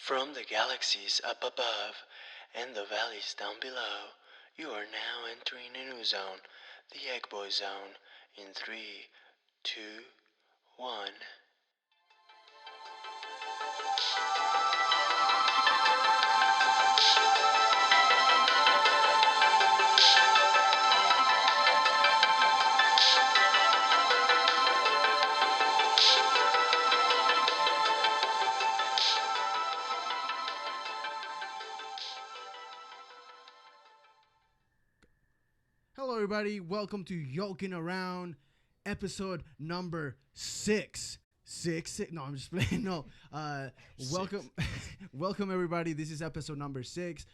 From the galaxies up above and the valleys down below, you are now entering a new zone, the Egg Boy Zone, in 3, 2, 1. Hello, everybody. Welcome to Yoking Around, episode number 6. Six. No, I'm just playing. No. Welcome, welcome, everybody. This is episode number 6.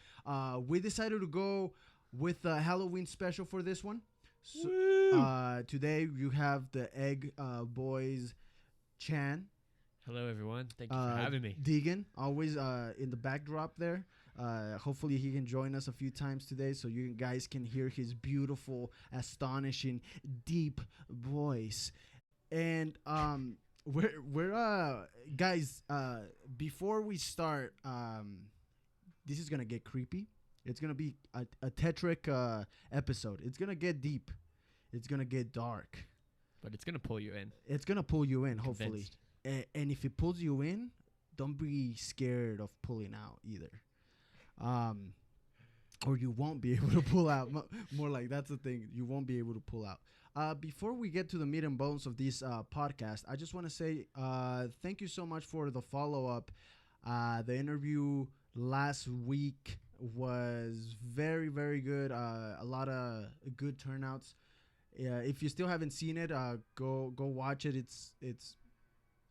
We decided to go with a Halloween special for this one. So, today you have the Egg Boys, Chan. Hello, everyone. Thank you for having me. Deegan, always in the backdrop there. Hopefully he can join us a few times today so you guys can hear his beautiful, astonishing, deep voice. And we're guys, before we start, this is gonna get creepy. It's gonna be a tetric episode. It's gonna get deep. It's gonna get dark. But it's going to pull you in. It's gonna pull you in, hopefully. Convinced. And if it pulls you in, don't be scared of pulling out either. Or you won't be able to pull out. More like that's the thing. You won't be able to pull out. Before we get to the meat and bones of this podcast, I just want to say thank you so much for the follow-up. The interview last week was very, very good. A lot of good turnouts. If you still haven't seen it, go watch it.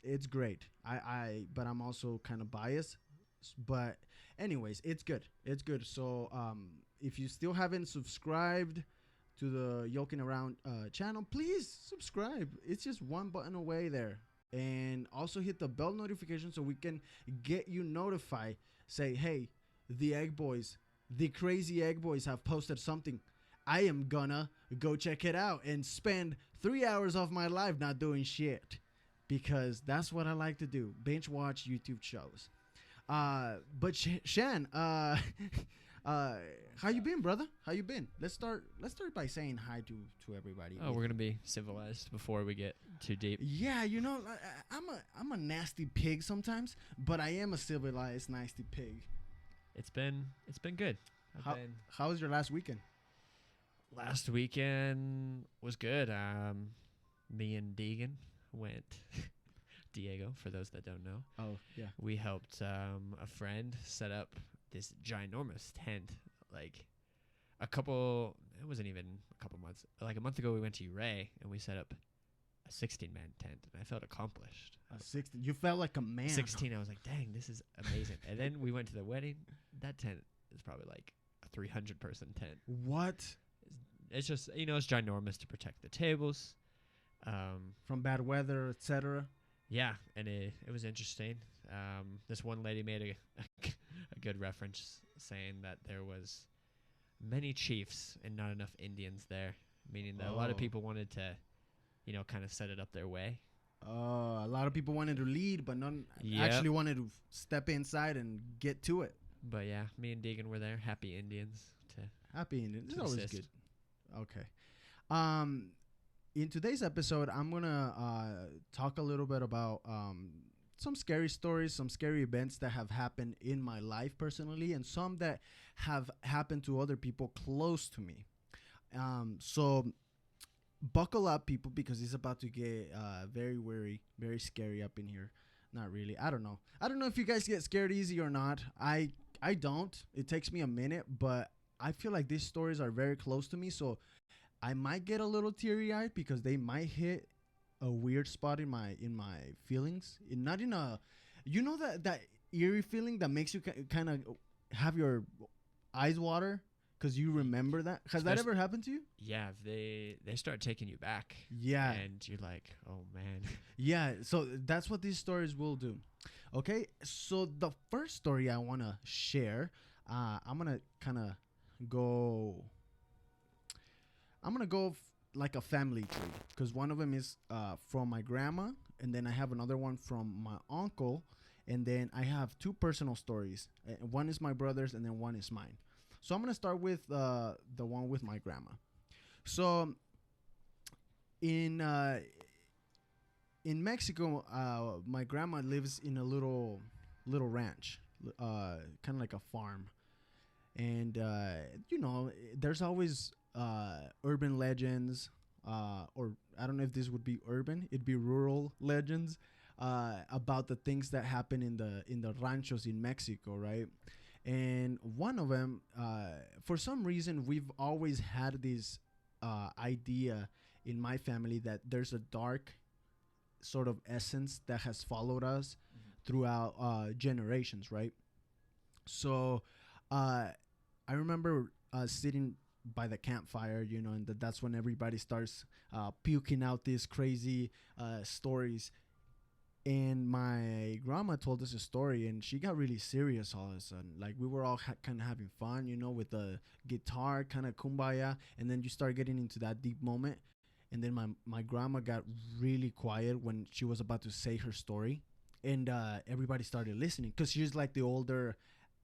It's great. But I'm also kind of biased. But anyways, it's good. It's good. So if you still haven't subscribed to the Yoking Around channel, please subscribe. It's just one button away there. And also hit the bell notification so we can get you notified. Say, hey, the Egg Boys, the crazy Egg Boys have posted something. I am gonna go check it out and spend 3 hours of my life not doing shit. Because that's what I like to do. Binge watch YouTube shows. But Shan, how you been, brother? How you been? Let's start by saying hi to everybody. Oh, we're going to be civilized before we get too deep. Yeah, you know, I'm a nasty pig sometimes, but I am a civilized nasty pig. It's been good. How was your last weekend? Last weekend was good. Me and Deegan went Diego, for those that don't know. Oh, yeah. We helped a friend set up this ginormous tent. Like it wasn't even a couple months. Like a month ago, we went to Ray and we set up a 16-man tent, and I felt accomplished. 16. You felt like a man. 16. I was like, dang, this is amazing. And then we went to the wedding. That tent is probably like a 300-person tent. What? It's just, it's ginormous to protect the tables. From bad weather, etc. Yeah, and it was interesting. This one lady made a good reference saying that there was many chiefs and not enough Indians there, meaning that a lot of people wanted to, kind of set it up their way. A lot of people wanted to lead, but none actually wanted to step inside and get to it. But yeah, me and Deegan were there. Happy Indians. Happy Indians. It's always good. Okay. In today's episode, I'm going to talk a little bit about some scary stories, some scary events that have happened in my life personally, and some that have happened to other people close to me. So buckle up, people, because it's about to get very, very, very scary up in here. Not really. I don't know. I don't know if you guys get scared easy or not. I don't. It takes me a minute, but I feel like these stories are very close to me, so I might get a little teary-eyed because they might hit a weird spot in my feelings. Not in a, that eerie feeling that makes you kind of have your eyes water because you remember that. Has that ever happened to you? Yeah, they start taking you back. Yeah, and you're like, oh man. Yeah, so that's what these stories will do. Okay, so the first story I want to share, I'm gonna go like a family tree because one of them is from my grandma, and then I have another one from my uncle, and then I have two personal stories. One is my brother's, and then one is mine. So I'm gonna start with the one with my grandma. So in uh, in Mexico, my grandma lives in a little ranch, kind of like a farm, and there's always urban legends, or I don't know if this would be urban, it'd be rural legends about the things that happen in the ranchos in Mexico, right? And one of them, for some reason, we've always had this idea in my family that there's a dark sort of essence that has followed us throughout generations, right? So uh, I remember sitting by the campfire, and that's when everybody starts puking out these crazy stories. And my grandma told us a story, and she got really serious all of a sudden. Like we were all kind of having fun, with the guitar, kind of kumbaya, and then you start getting into that deep moment. And then my grandma got really quiet when she was about to say her story, and everybody started listening because she's like the older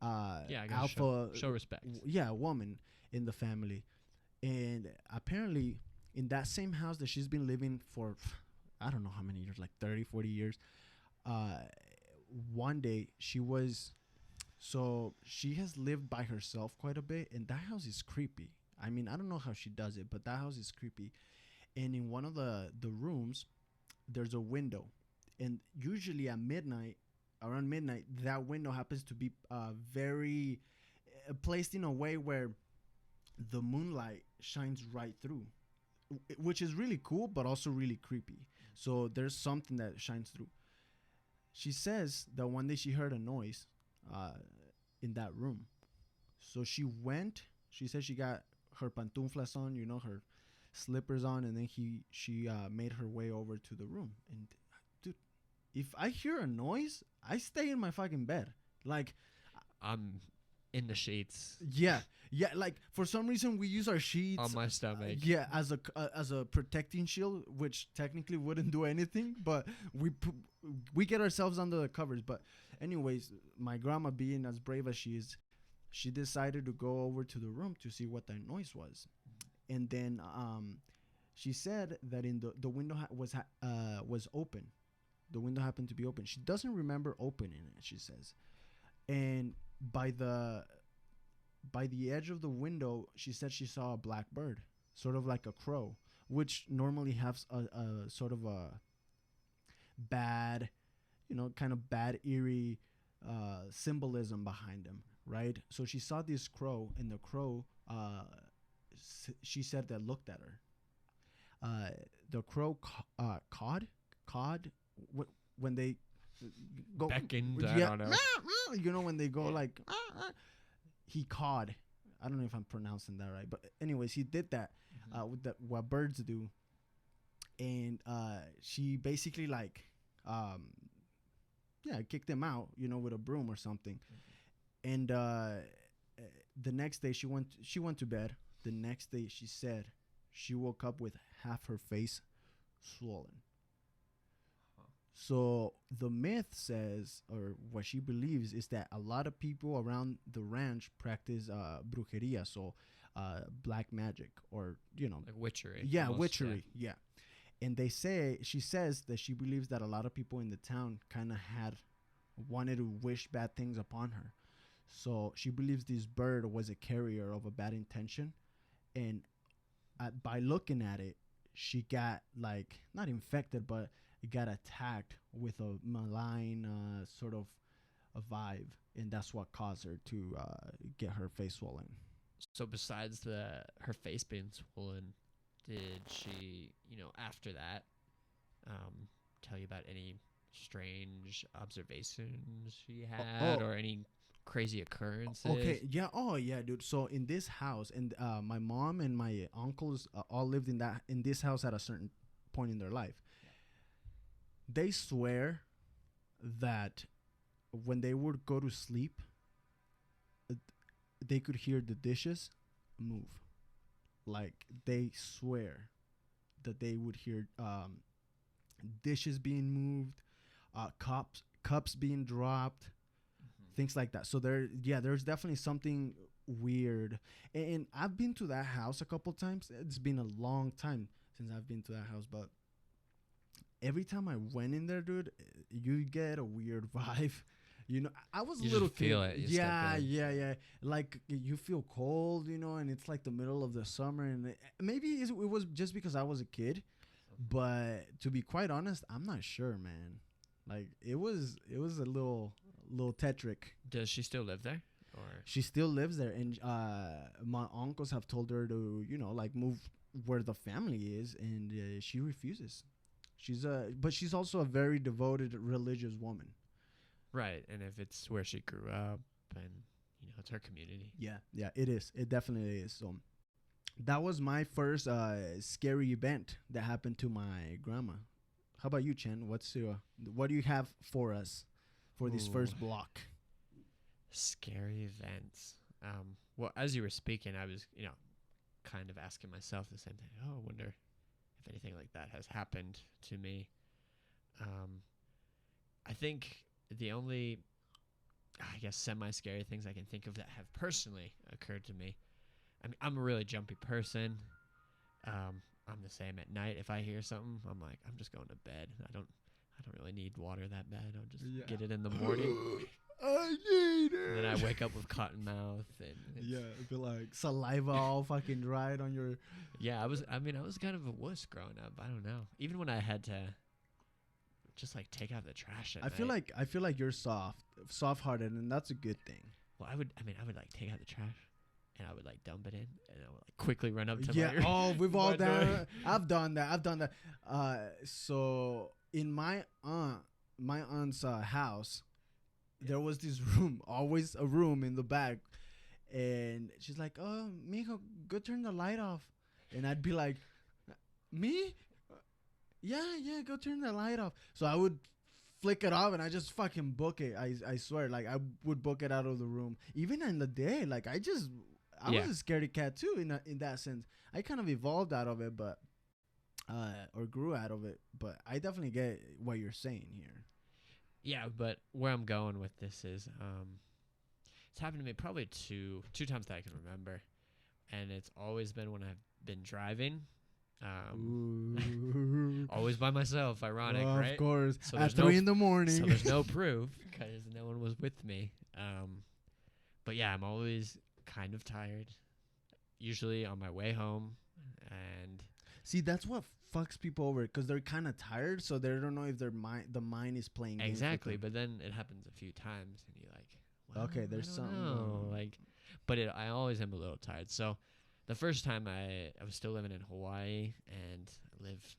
Yeah, I gotta alpha, show respect. yeah, woman in the family. And apparently, in that same house that she's been living for, I don't know how many years, like 30, 40 years, uh, one day she has lived by herself quite a bit, and that house is creepy. I mean, I don't know how she does it, but that house is creepy. And in one of the rooms, there's a window, and usually at midnight, around midnight, that window happens to be very placed in a way where the moonlight shines right through, which is really cool, but also really creepy. So there's something that shines through. She says that one day she heard a noise uh, in that room. So she went. She said she got her pantuflas on, her slippers on, and then she made her way over to the room. And dude, if I hear a noise, I stay in my fucking bed. Like, I'm in the sheets yeah, yeah. Like for some reason we use our sheets. on my stomach. Yeah, as a protecting shield, which technically wouldn't do anything, but we get ourselves under the covers. But anyways, my grandma, being as brave as she is, she decided to go over to the room to see what that noise was. And then she said that in the window was open. The window happened to be open. She doesn't remember opening it, she says. And by the edge of the window, she said she saw a black bird, sort of like a crow, which normally has a sort of a bad, kind of bad, eerie symbolism behind them, right? So she saw this crow, and the crow, she said, that looked at her. The crow cawed when they go, Beckoned, I yeah, don't know. when they go like, he cawed. I don't know if I'm pronouncing that right, but anyways, he did that with what birds do. And she basically like, kicked him out, with a broom or something. And the next day she went to bed. The next day, she said she woke up with half her face swollen. So the myth says, or what she believes, is that a lot of people around the ranch practice brujeria, so black magic, or Like witchery. yeah, almost, witchery, yeah. And she says that she believes that a lot of people in the town kind of wanted to wish bad things upon her. So she believes this bird was a carrier of a bad intention, and by looking at it, she got like not infected, but got attacked with a malign sort of a vibe, and that's what caused her to get her face swollen. So besides her face being swollen, did she, after that, tell you about any strange observations she had, or any crazy occurrences? Okay, yeah, oh yeah, dude. So in this house, and my mom and my uncles all lived in this house at a certain point in their life. They swear that when they would go to sleep, they could hear the dishes move. Like they swear that they would hear dishes being moved, cups being dropped, things like that. So there's definitely something weird. And I've been to that house a couple times. It's been a long time since I've been to that house, but every time I went in there, dude, you get a weird vibe. You know, I was You a little just feel kid. it. You step Yeah, in. yeah, yeah. Like you feel cold, you know, and it's like the middle of the summer, and maybe it was just because I was a kid, but to be quite honest, I'm not sure, man. Like it was a little tetric. Does she still live there? Or She still lives there, and my uncles have told her to, like move where the family is, and she refuses. But she's also a very devoted religious woman. right, and if it's where she grew up, and it's her community. Yeah, yeah, it is. It definitely is. So that was my first scary event that happened to my grandma. How about you, Chen? What do you have for us for this Ooh. first block? Scary events. Well, as you were speaking, I was, kind of asking myself the same thing. Oh, I wonder if anything like that has happened to me. I think the only, I guess, semi-scary things I can think of that have personally occurred to me. I mean, I'm a really jumpy person. I'm the same at night. If I hear something, I'm like, I'm just going to bed. I don't really need water that bad. I'll just get it in the morning. I need it. And then I wake up with cotton mouth and It'd be like saliva all fucking dried on your. yeah, I was kind of a wuss growing up. I don't know. Even when I had to just like take out the trash at I feel night. like you're soft-hearted, and that's a good thing. Well, I would like take out the trash and I would like dump it in and I would like quickly run up to Yeah. my Oh, we've all my door. done. I've done that. So in my aunt's house, there was this room, always a room in the back, and she's like, "Oh, mijo, go turn the light off," and I'd be like, "Me? Yeah, go turn the light off." So I would flick it off and I just fucking book it. I swear, like I would book it out of the room, even in the day. Like I Yeah. was a scaredy cat too in that sense. I kind of evolved out of it, but or grew out of it. But I definitely get what you're saying here. Yeah, but where I'm going with this is it's happened to me probably two times that I can remember. And it's always been when I've been driving. Always by myself, ironic, Well, right? Of course. So At there's 3 in the morning. So there's no proof because no one was with me. But yeah, I'm always kind of tired. Usually on my way home, and See, that's what fucks people over because they're kind of tired, so they don't know if the mind is playing games with exactly. them. But then it happens a few times, and you're like, well, Okay, there's I don't something know. going on. Like, but I always am a little tired. So the first time I was still living in Hawaii, and I lived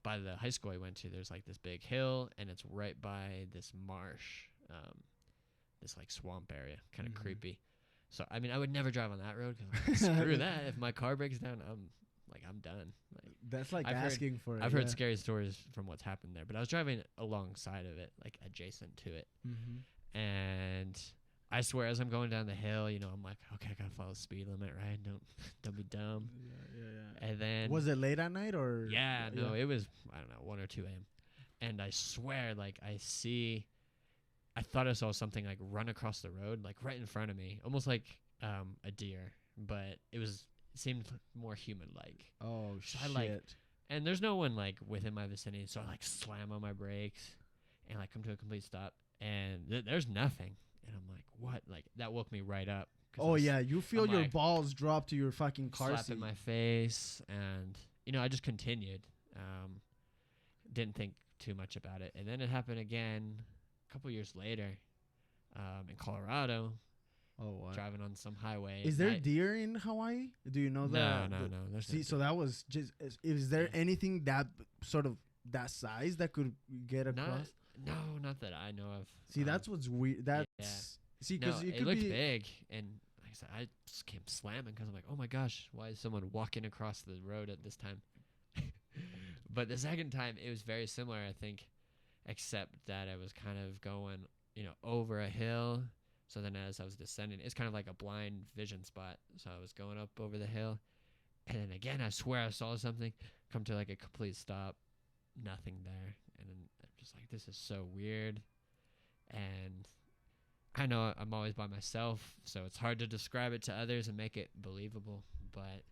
by the high school I went to. There's like this big hill, and it's right by this marsh, this like swamp area, kind of Mhm. creepy. So I mean, I would never drive on that road because screw that. If my car breaks down, I'm done. Like, That's like I've heard- asking for it. I've heard scary stories from what's happened there, but I was driving alongside of it, like adjacent to it, Mm-hmm. and I swear as I'm going down the hill, I'm like, okay, I gotta follow the speed limit, right? Don't be dumb. Yeah. And then Was it late at night or? yeah, no, it was I don't know 1 or 2 a.m. And I swear, like I thought I saw something like run across the road, like right in front of me, almost like a deer, but it seemed more human-like. Oh So shit! I, like, And there's no one like within my vicinity, so I like slam on my brakes and like come to a complete stop, and there's nothing, and I'm like, what? Like that woke me right up. 'Cause Oh yeah, you feel I'm your like, balls drop to your fucking car slap seat. in my face, and I just continued. Didn't think too much about it, and then it happened again a couple years later, in Colorado, Oh what? driving on some highway. Is at there night. deer in Hawaii? Do you know that? No. There's no See, so deer. that was just. Is there Yeah. anything that sort of that size that could get across? Not that I know of. See, that's what's weird. That's see, No, because it could looked be. big, and like I said, I just came slamming because I'm like, oh my gosh, why is someone walking across the road at this time? But the second time, it was very similar, I think, except that I was kind of going, over a hill. So then as I was descending, it's kind of like a blind vision spot. So I was going up over the hill, and then again, I swear I saw something come to like a complete stop, nothing there, and then I'm just like, this is so weird. And I know I'm always by myself, so it's hard to describe it to others and make it believable. But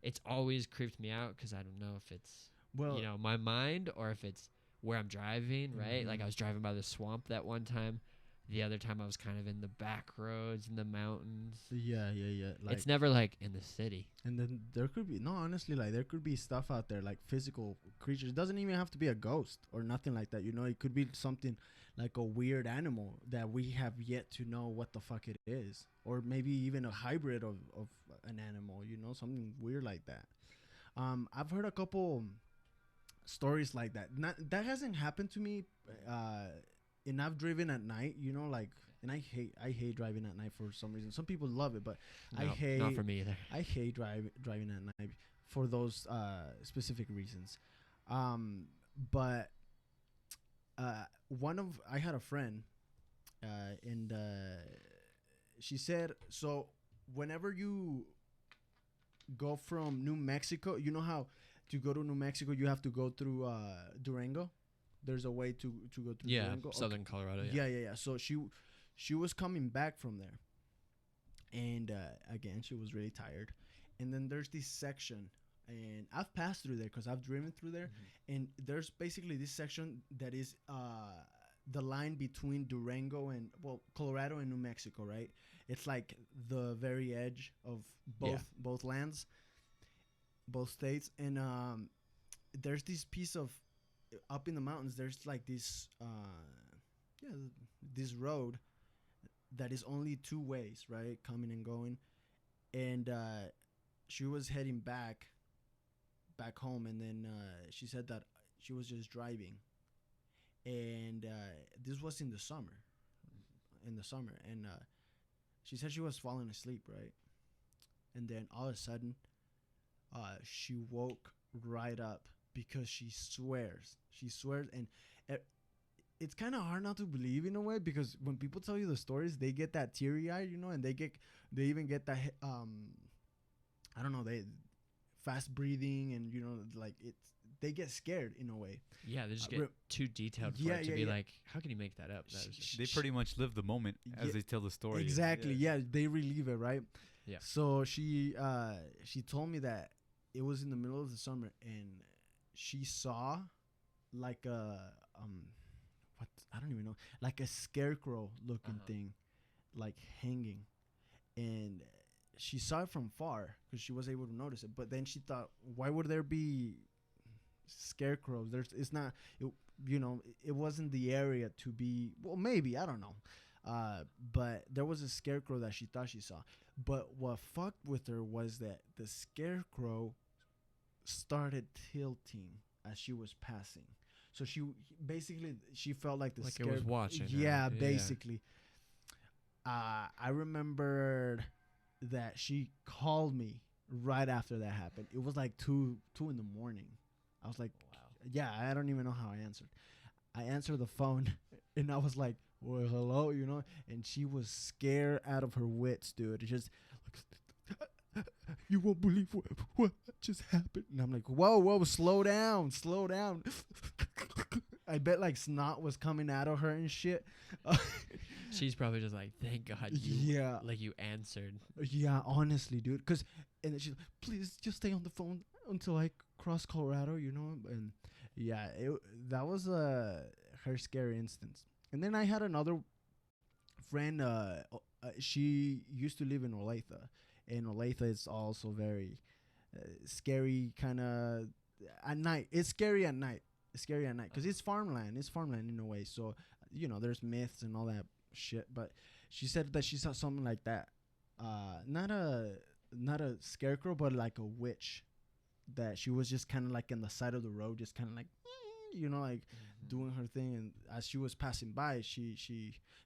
it's always creeped me out because I don't know if it's Well, my mind or if it's where I'm driving. Right, like I mhm. was driving by the swamp that one time. The other time I was kind of in the back roads in the mountains. Yeah, yeah, yeah. Like, It's never like in the city. and then there could be no, honestly, like there could be stuff out there, like physical creatures. It doesn't even have to be a ghost or nothing like that. You know, it could be something like a weird animal that we have yet to know what the fuck it is, or maybe even a hybrid of an animal. You know, something weird like that. I've heard a couple stories like that. Not that hasn't happened to me. Uh, and I've driven at night. You know, like, and I hate driving at night for some reason. Some people love it, but I No, hate not for me either. I hate driving at night for those specific reasons. But one of I had a friend, and she said so. Whenever you go from New Mexico, you know how to go to New Mexico you have to go through Durango. There's a way to go through Yeah, Durango. Okay. southern Colorado. Yeah, yeah, yeah. So she was coming back from there, and again she was really tired. And then there's this section, and I've passed through there because I've driven through there. And there's basically this section that is the line between Durango and, well, Colorado and New Mexico, right? It's like the very edge of both lands, both states. And there's this piece of up in the mountains. There's like this yeah, this road that is only two ways, right, coming and going. And she was heading back home, and then she said that she was just driving, and this was in the summer, and she said she was falling asleep, right? And then all of a sudden she woke right up because she swears. And it, it's kind of hard not to believe in a way, because when people tell you the stories, they get that teary eye, and they even get that I don't know, they fast breathing, and like they get scared in a way. Yeah, they just get too detailed for Yeah, it to yeah, be yeah. like, how can you make that up? That was just, They pretty much live the moment as Yeah, they tell the story. Exactly. Yeah, they relieve it, right? Yeah. So she told me that it was in the middle of the summer, and she saw like a what, I don't even know, like a scarecrow looking thing, like hanging. And she saw it from far because she was able to notice it. But then she thought, why would there be scarecrows? It's not. It wasn't the area to be. Well, maybe, I don't know. But there was a scarecrow that she thought she saw. But what fucked with her was that the scarecrow started tilting as she was passing. So she felt like the like it was watching her. Yeah, Yeah. basically. I remembered that she called me right after that happened. It was like two in the morning. I was like, Wow. yeah, I don't even know how I answered. I answered the phone and I was like, well, hello, and she was scared out of her wits, dude. It just, you won't believe what just happened. And I'm like, whoa, slow down. I bet like snot was coming out of her and shit. She's probably just like, thank God you answered. Yeah, honestly, dude. And then she's like, please just stay on the phone until I cross Colorado, And yeah, that was her scary instance. And then I had another friend. She used to live in Olathe, and Olathe is also very scary, kind of at night. It's scary at night. Because it's farmland. It's farmland in a way. So there's myths and all that shit. But she said that she saw something like that. Not a scarecrow, but like a witch. That she was just kind of like in the side of the road, just kind of like, like doing her thing. And as she was passing by, she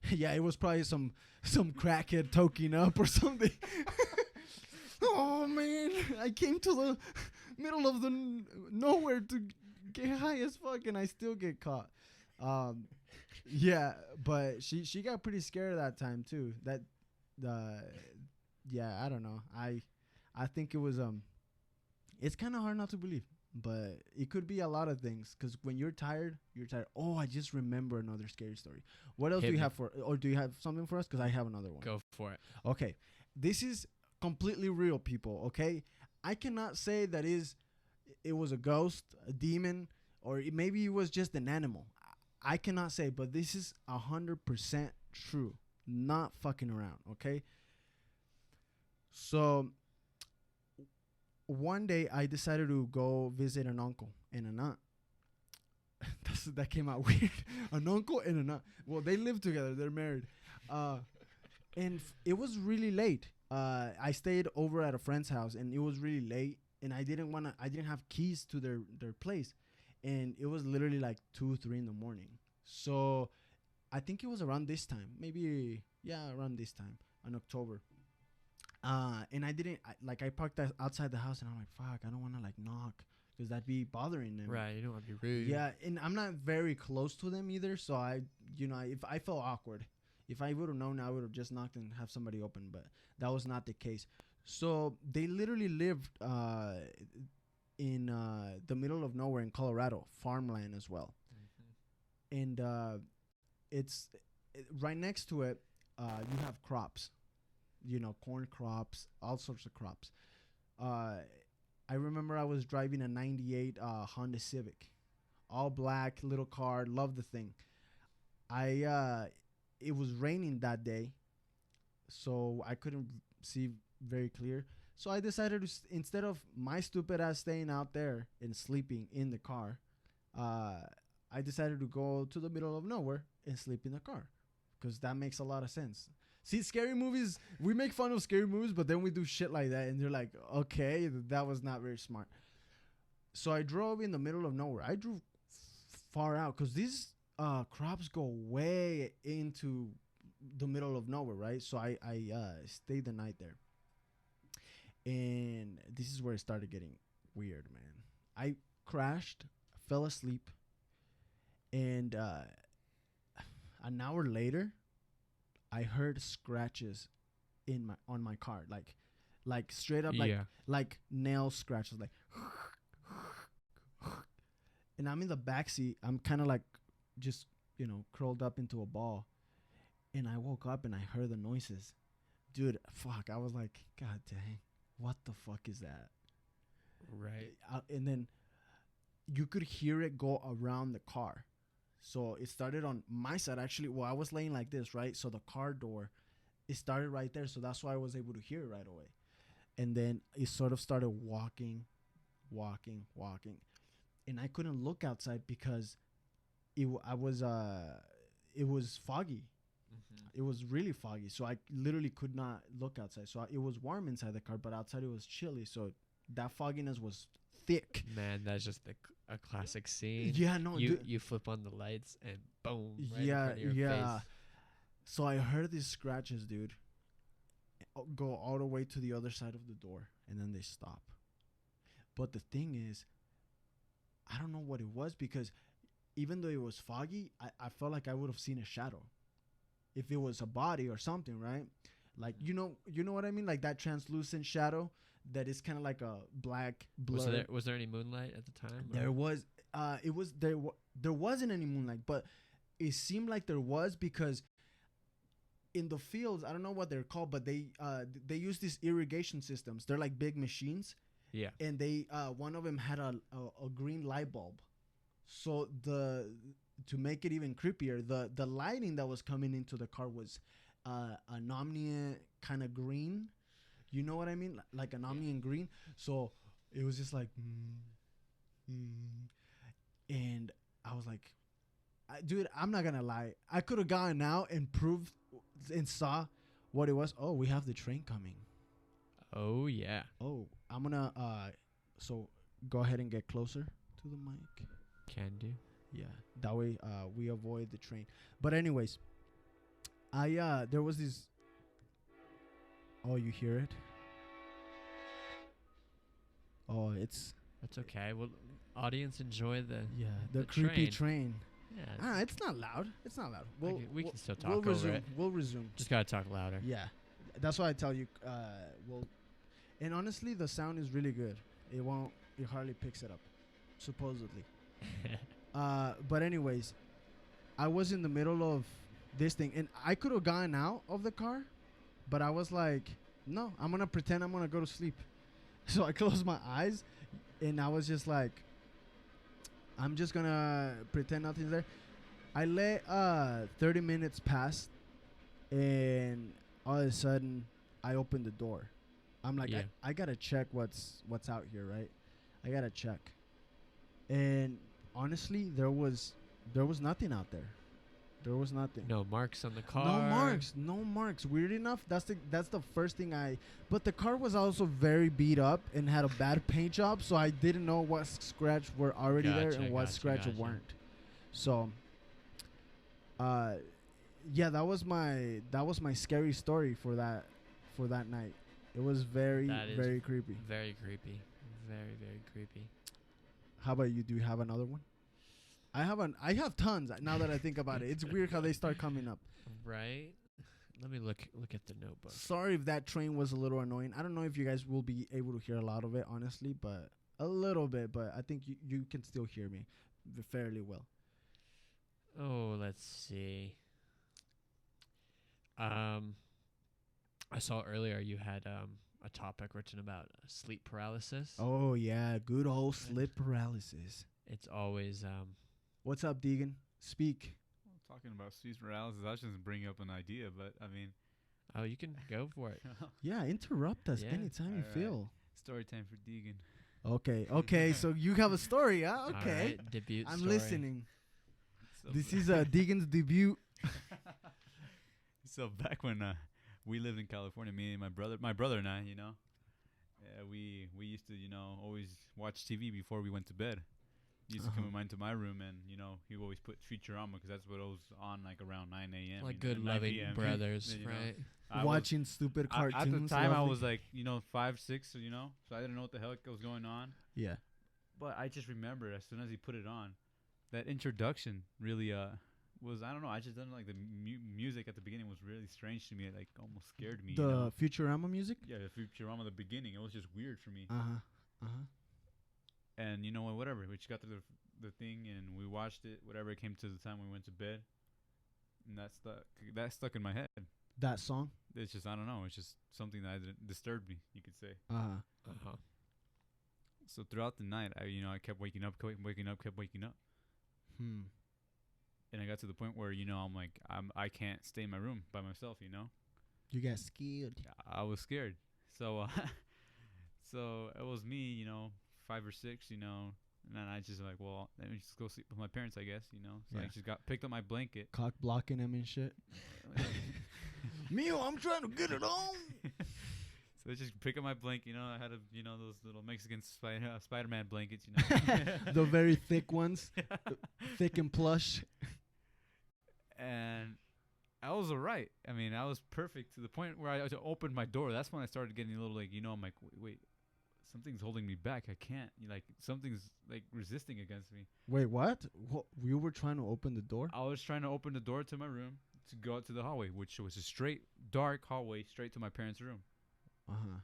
yeah, it was probably some crackhead toking up or something. Oh man, I came to the middle of the nowhere to get high as fuck, and I still get caught. Yeah, but she got pretty scared that time too. That yeah, I don't know. I think it was it's kind of hard not to believe. but it could be a lot of things. Because when you're tired, you're tired. Oh, I just remember another scary story. What else Hit do you me. have for, or do you have something for us? Because I have another one. Go for it. Okay, this is completely real, people. Okay, I cannot say that it was a ghost, a demon, or maybe it was just an animal. I cannot say, but this is 100% true. Not fucking around. Okay, so one day I decided to go visit an uncle and an aunt. That came out weird. An uncle and an aunt. Well, they live together. They're married. And it was really late. I stayed over at a friend's house, and it was really late. And I didn't have keys to their place, and it was literally like 2, 3 in the morning. So I think it was around this time, maybe around this time in October. And I didn't I parked outside the house, and I'm like, fuck, I don't want to like knock because that'd be bothering them. Right. You don't want to be rude. Yeah, and I'm not very close to them either, so if I felt awkward, if I would have known, I would have just knocked and have somebody open, but that was not the case. So they literally lived in the middle of nowhere in Colorado, farmland as well, and it's right next to it. You have crops, corn crops, all sorts of crops. I remember I was driving a '98 Honda Civic, all black, little car. Love the thing. It was raining that day, so I couldn't see very clear. So I decided to, instead of my stupid ass staying out there and sleeping in the car, I decided to go to the middle of nowhere and sleep in the car, because that makes a lot of sense. See, scary movies, we make fun of scary movies, but then we do shit like that, and they're like, okay, that was not very smart. So I drove in the middle of nowhere. I drove far out, because these crops go way into the middle of nowhere, right? So I stayed the night there. And this is where it started getting weird, man. I crashed, fell asleep, and an hour later, I heard scratches on my car, like straight up, like nail scratches, like. And I'm in the back seat. I'm kind of like just curled up into a ball, and I woke up and I heard the noises, dude. Fuck, I was like, God dang, what the fuck is that? Right. And then you could hear it go around the car. So it started on my side, actually. Well, I was laying like this, right? So the car door, it started right there. So that's why I was able to hear it right away. And then it sort of started walking. And I couldn't look outside because it was foggy. It was really foggy. So I literally could not look outside. So it was warm inside the car, but outside it was chilly. So that fogginess was thick. Man, that's just a classic scene. Yeah, no, you flip on the lights and boom, right in front of your face. So I heard these scratches, dude, go all the way to the other side of the door, and then they stop. But the thing is, I don't know what it was, because even though it was foggy, I felt like I would have seen a shadow if it was a body or something, right? Like you know what I mean, like that translucent shadow that is kind of like a black blur. Was there any moonlight at the time? There was. There wasn't any moonlight, but it seemed like there was, because in the fields, I don't know what they're called, but they use these irrigation systems. They're like big machines. Yeah. And they one of them had a green light bulb. So to make it even creepier, the lighting that was coming into the car was an omnia kind of green. You know what I mean? Like an omnium green. So it was just like, and I was like, dude, I'm not gonna lie. I could have gone out and proved and saw what it was. Oh, we have the train coming. Oh yeah. Oh, I'm gonna so go ahead and get closer to the mic. Can do. Yeah, that way we avoid the train. But anyways, there was this. Oh, you hear it? Oh, that's okay. Well, audience enjoy the creepy train. Yeah. It's not loud. It's not loud. We can still talk we'll over resume. it. We'll resume. Just gotta talk louder. Yeah, that's why I tell you. And honestly, the sound is really good. It hardly picks it up. supposedly. But anyways, I was in the middle of this thing, and I could have gotten out of the car, but I was like, no, I'm gonna pretend I'm gonna go to sleep. So I closed my eyes, and I was just like, I'm just gonna pretend nothing's there. I let 30 minutes pass, and all of a sudden, I opened the door. I'm like, Yeah. I gotta check what's out here, right? I gotta check. And honestly, there was nothing out there. There was nothing. No marks on the car. No marks. Weird enough, that's the first thing but the car was also very beat up and had a bad paint job, so I didn't know what scratch were already there and what scratch weren't. So yeah, that was my scary story for that night. It was very very creepy. Very creepy. Very, very creepy. How about you? Do you have another one? I have tons now that I think about it. It's weird how they start coming up. Right? Let me look at the notebook. Sorry if that train was a little annoying. I don't know if you guys will be able to hear a lot of it, honestly, but a little bit. But I think you can still hear me fairly well. Oh, let's see. I saw earlier you had a topic written about sleep paralysis. Oh yeah, good old sleep paralysis. It's always What's up, Deegan? Speak. Talking about sleep paralysis, I was just bring up an idea, but I mean, oh, you can go for it. Yeah, interrupt us Yeah. anytime you Alright. feel. story time for Deegan. Okay. So you have a story, huh? All Okay. right, debut I'm story. listening. So This is Deegan's debut. So back when we lived in California, me and my brother and I, we used to, always watch TV before we went to bed. He used to come into my room, and he would always put Futurama because that's what was on like around 9 a.m. Like and good 9 loving p.m. brothers, You know, right? I was- Watching stupid I- cartoons. At the time, I lovely. was like, 5, 6, so I didn't know what the hell was going on. Yeah. But I just remember as soon as he put it on, that introduction really was, I don't know, I just didn't like the music at the beginning was really strange to me. It like almost scared me. The Futurama music. Yeah, the Futurama, the beginning, it was just weird for me. Uh huh. And you know what, whatever. We just got to the thing and we watched it. Whatever, it came to the time we went to bed, and that stuck in my head. That song. It's just, I don't know. It's just something that disturbed me, you could say. Uh huh. Uh-huh. So throughout the night, I kept waking up, kept waking up. And I got to the point where I'm like I can't stay in my room by myself. You got scared. I was scared. So so it was me, 5 or 6, and then I just like, well, let me just go sleep with my parents, I guess, So I Yeah. just picked up my blanket. Cock blocking him and shit. Mio, I'm trying to get it on. So I just pick up my blanket. I had those little Mexican Spider-Man blankets. The very thick ones, thick and plush. And I was alright. I mean, I was perfect to the point where I opened my door. That's when I started getting a little like, I'm like, wait, something's holding me back. I can't. Something's like resisting against me. Wait, what? You were trying to open the door? I was trying to open the door to my room to go out to the hallway, which was a straight, dark hallway straight to my parents' room. Uh huh.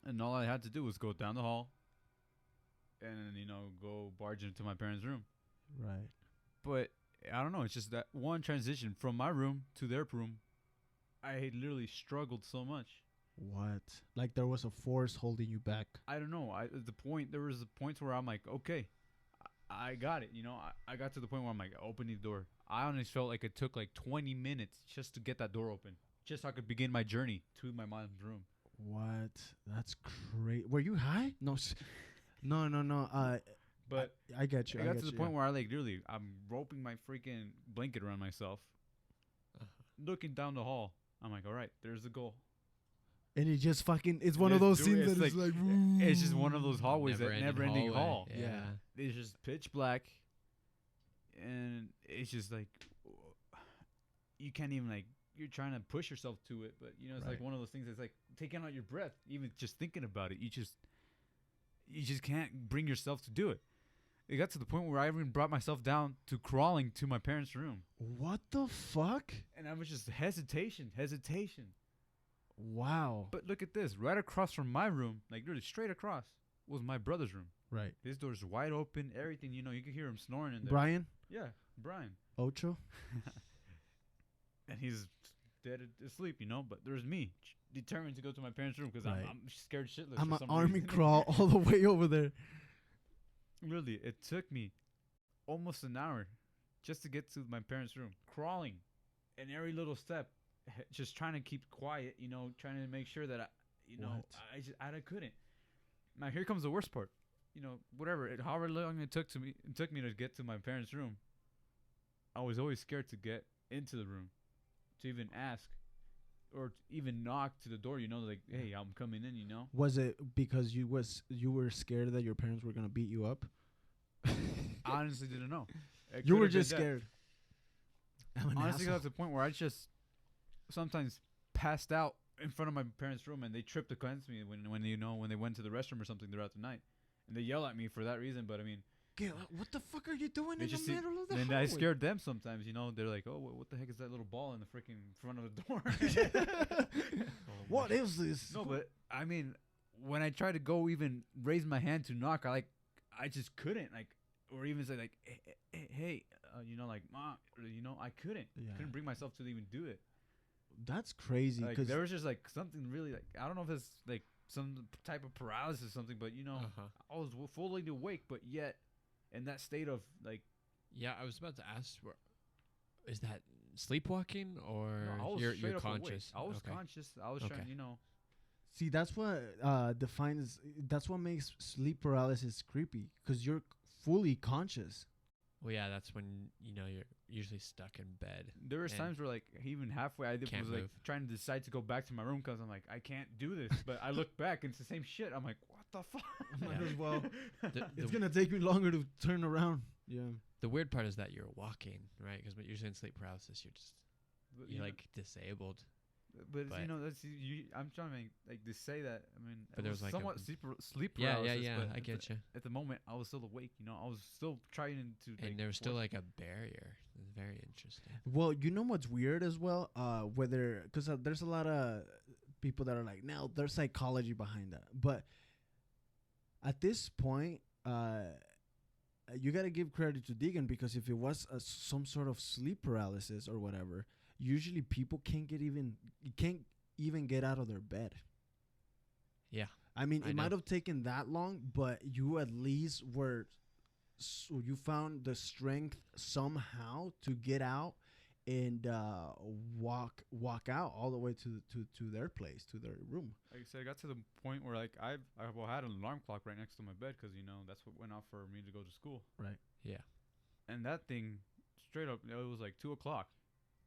And all I had to do was go down the hall and, go barge into my parents' room. Right. But I don't know. It's just that one transition from my room to their room, I literally struggled so much. What? Like there was a force holding you back. I don't know. There was points where I'm like, okay, I got it. I got to the point where I'm like, opening the door. I honestly felt like it took like 20 minutes just to get that door open, just so I could begin my journey to my mom's room. What? That's crazy. Were you high? No. No. But I get you. I got to the point where I'm roping my freaking blanket around myself, looking down the hall. I'm like, all right, there's the goal. And it just fucking, it's one of Just those do it. scenes that It's is like, it's just one of those hallways, that never-ending hall. Yeah. It's just pitch black, and it's just like you can't even you're trying to push yourself to it, but it's like Right. one of those things that's like taking out your breath, even just thinking about it. You just can't bring yourself to do it. It got to the point where I even brought myself down to crawling to my parents' room, what the fuck? and I was just hesitation. Wow. But look at this, right across from my room, like literally straight across, was my brother's room. Right. His door's wide open. Everything, you know, you can hear him snoring in there. Brian Yeah, Brian. Ocho. And he's dead asleep, you know. But there's me, determined to go to my parents' room because Right. I'm scared shitless. I'm for an some army reason. crawl all the way over there. Really, it took me almost an hour just to get to my parents' room, crawling, and every little step, just trying to keep quiet, you know, trying to make sure that What? I couldn't. Now here comes the worst part, you know, whatever, however long it took me to get to my parents' room. I was always scared to get into the room, to even ask, or even knock to the door, you know, like, hey, I'm coming in, you know. Was it because you were scared that your parents were gonna beat you up? I honestly didn't know. It You could were have been just that. scared. I'm an Honestly, asshole. got to the point where I just sometimes passed out in front of my parents' room, and they tripped against me when you know when they went to the restroom or something throughout the night, and they yell at me for that reason. But I mean, What the fuck are you doing they in just the middle of the and hallway? I scared them sometimes. You know, they're like, "Oh, what the heck is that little ball in the freaking front of the door?" Oh What my- is this? No, but I mean, when I tried to go even raise my hand to knock, I just couldn't or even say like, hey, you know, like, mom, or, you know, I couldn't Yeah. bring myself to even do it. That's crazy. Like Cause there was just like something really like I don't know if it's like some type of paralysis or something, but you know, Uh-huh. I was fully awake, but yet in that state of like, Yeah, I was about to ask, is that sleepwalking or no, I was you're straight up awake. conscious? I was Okay. conscious. I was Okay. trying, you know. see, that's what defines. That's what makes sleep paralysis creepy. Cause you're fully conscious. Well, yeah, that's when you know you're usually stuck in bed. There was And times where like even halfway I was can't like move. trying to decide to go back to my room because I'm like I can't do this, but I look back and it's the same shit. I'm like, what the fuck? Might Yeah. as well. The, It's the, gonna take me longer to turn around. Yeah. the weird part is that you're walking, right? Because usually in sleep paralysis, But, you're you know, like disabled. but, but- you know that's I'm trying to make like to say that. I mean, But it there was was, like, somewhat a- sleep Yeah, paralysis. yeah. But I get you. at the moment I was still awake. You know, I was still trying to. And there was still like a barrier. It's very interesting. Well, you know what's weird as well? Whether because there's a lot of people that are like, no, there's psychology behind that. But at this point, you got to give credit to Deegan because if it was some sort of sleep paralysis or whatever, usually people can't even get out of their bed. Yeah. I mean, I it know. might have taken that long, but you at least were. So you found the strength somehow to get out and walk out all the way to their place, to their room. Like I said, I got to the point where like I had an alarm clock right next to my bed because you know that's what went off for me to go to school. Right. Yeah. And that thing, straight up, it was like 2 o'clock.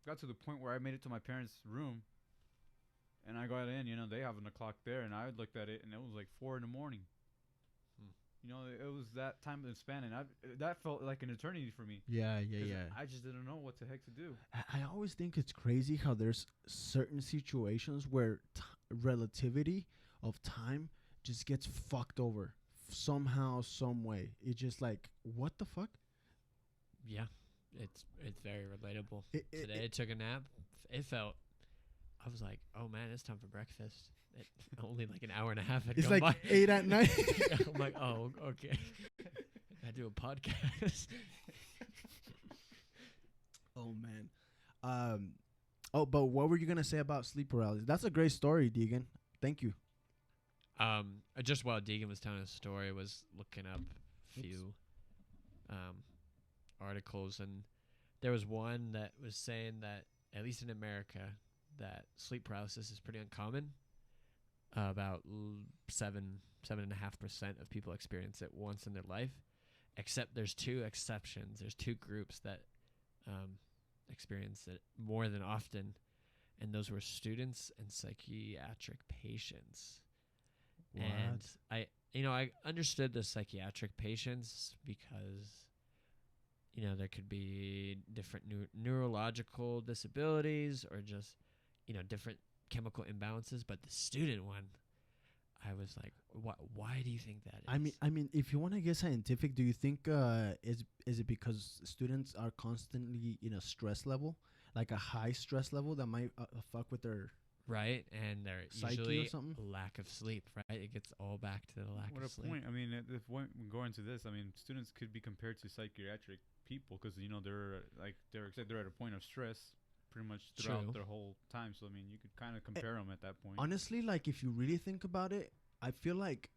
Got to the point where I made it to my parents' room, and I got in. You know, they have an o'clock there, and I looked at it, and it was like 4 a.m. Hmm. You know, it was that time of span, and that felt like an eternity for me. Yeah, 'Cause I just didn't know what the heck to do. I always think it's crazy how there's certain situations where relativity of time just gets fucked over somehow, some way. It's just like, what the fuck? Yeah. It's very relatable. It- Today I took a nap. It felt. I was like, oh man, it's time for breakfast. Only like an hour and a half had It's gone like by. 8 at night. I'm like, oh, okay. I do a podcast. Oh man. But what were you gonna say about sleep paralysis? That's a great story, Deegan. Thank you. Just while Deegan was telling his story, I was looking up a few articles, and there was one that was saying that at least in America, that sleep paralysis is pretty uncommon. About 7.5% of people experience it once in their life. Except there's two exceptions. There's two groups that experience it more than often, and those were students and psychiatric patients. And I understood the psychiatric patients because, there could be different neurological disabilities or just, different chemical imbalances. But the student one, I was like, why do you think that is? I mean, if you want to get scientific, do you think is it because students are constantly in a stress level, like a high stress level that might fuck with their right? And they're Psyche or usually something? lack of sleep, right? It gets all back to the lack What of a sleep. point. I mean, if we go into this, I mean, students could be compared to psychiatric people because they're like they're at a point of stress pretty much throughout True. their whole time. So I mean, you could kind of compare them at that point. Honestly, like if you really think about it, I feel like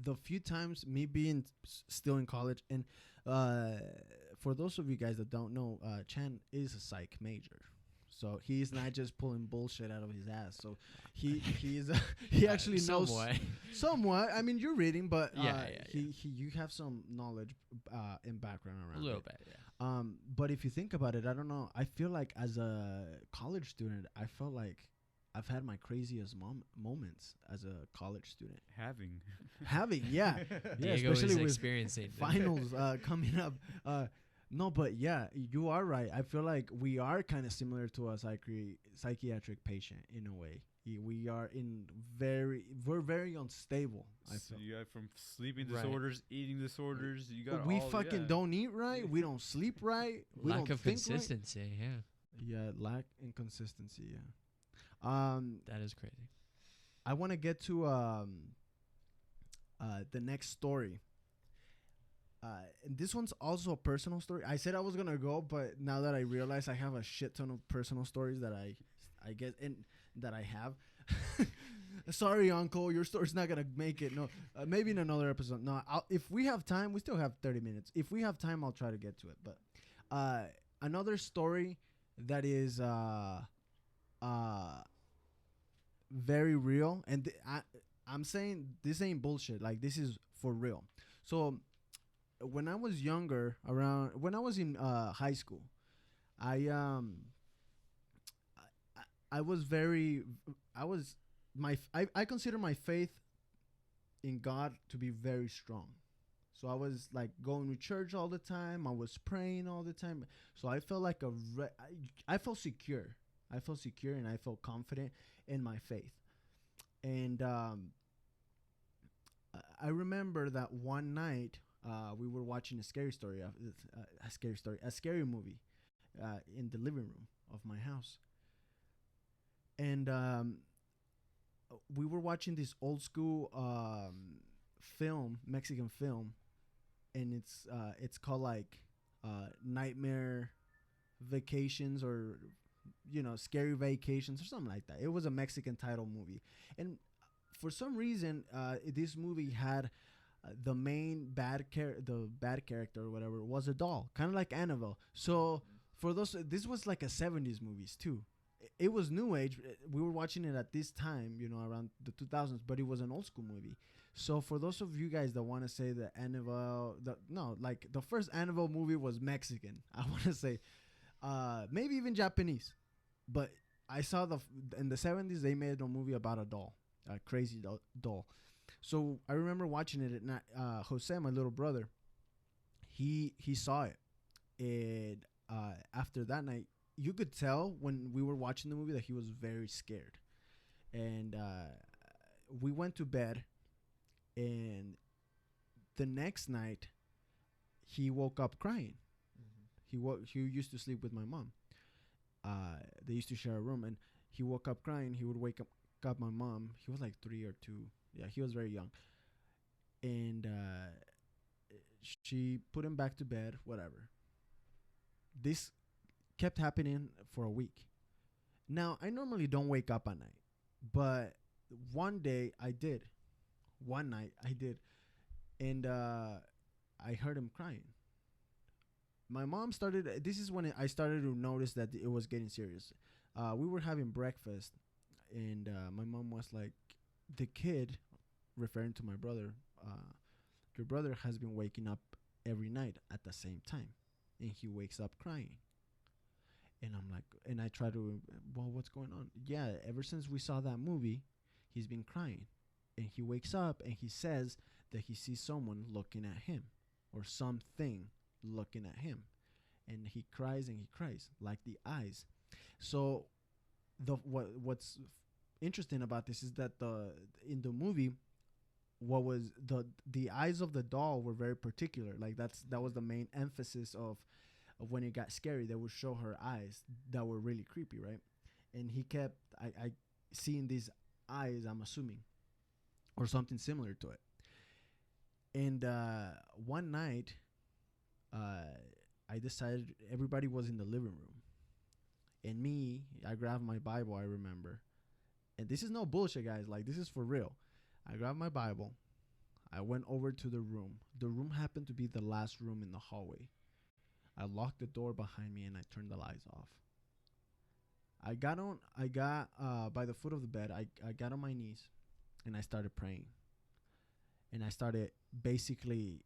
the few times me being still in college, and uh for those of you guys that don't know, Chan is a psych major, so he's not just pulling bullshit out of his ass. So he's he actually knows somewhat. somewhat. I mean, you're reading, but Yeah, he you have some knowledge and background a around little it. bit, yeah. But if you think about it, I don't know, I feel like as a college student, I felt like I've had my craziest moments as a college student. Having, yeah, yeah, Diego is especially with experiencing finals coming up. No, but yeah, you are right. I feel like we are kind of similar to a psychiatric patient in a way. We are we're very unstable. I So feel you got from sleeping Right. disorders, eating disorders. You got we all, fucking yeah. don't eat right. We don't sleep right. We lack don't of think right. consistency. Yeah, Yeah, lack inconsistency. Yeah. that is crazy. I want to get to the next story. And this one's also a personal story. I said I was gonna go, but now that I realize I have a shit ton of personal stories that I get and that I have. Sorry, Uncle, your story's not gonna make it. No, maybe in another episode. No, if we have time, we still have 30 minutes. If we have time, I'll try to get to it. But another story that is very real, and I'm saying this ain't bullshit. Like this is for real. So when I was younger, around when I was in high school, I I was very I was I consider my faith in God to be very strong. So I was like going to church all the time. I was praying all the time. So I felt like I felt secure. I felt secure and I felt confident in my faith. And I remember that one night we were watching a scary movie in the living room of my house, and we were watching this old school Mexican film, and it's called like Nightmare Vacations, or Scary Vacations or something like that. It was a Mexican title movie, and for some reason this movie had the main the bad character or whatever was a doll, kind of like Annabelle. So for those, this was like a 70s movies too. It was new age. We were watching it at this time, around the 2000s, but it was an old school movie. So for those of you guys that want to say that Annabelle, no, like the first Annabelle movie was Mexican. I want to say, maybe even Japanese, but I saw in the 70s they made a movie about a doll, a crazy doll. So I remember watching it, and Jose, my little brother, he saw it, and after that night, you could tell when we were watching the movie that he was very scared, and we went to bed, and the next night, he woke up crying. He used to sleep with my mom. They used to share a room, and he woke up crying. He would wake up my mom. He was like 3 or 2. Yeah, he was very young, and she put him back to bed. Whatever. This kept happening for a week. Now I normally don't wake up at night, but one day I did. One night I did, and I heard him crying. My mom started. This is when I started to notice that it was getting serious. We were having breakfast, and my mom was like, "The kid," referring to my brother, "your brother has been waking up every night at the same time, and he wakes up crying." And I'm like, and I try to, well, what's going on? Yeah, ever since we saw that movie, he's been crying, and he wakes up and he says that he sees someone looking at him, or something looking at him, and he cries like the eyes. So what's interesting about this is that in the movie, what was the eyes of the doll were very particular. Like that was the main emphasis of when it got scary. They would show her eyes that were really creepy, right? and he kept I seeing these eyes. I'm assuming, or something similar to it. And one night, I decided everybody was in the living room, and me, I grabbed my Bible. I remember, and this is no bullshit, guys. Like, this is for real. I grabbed my Bible. I went over to the room. The room happened to be the last room in the hallway. I locked the door behind me and I turned the lights off. I got by the foot of the bed. I got on my knees and I started praying. And I started basically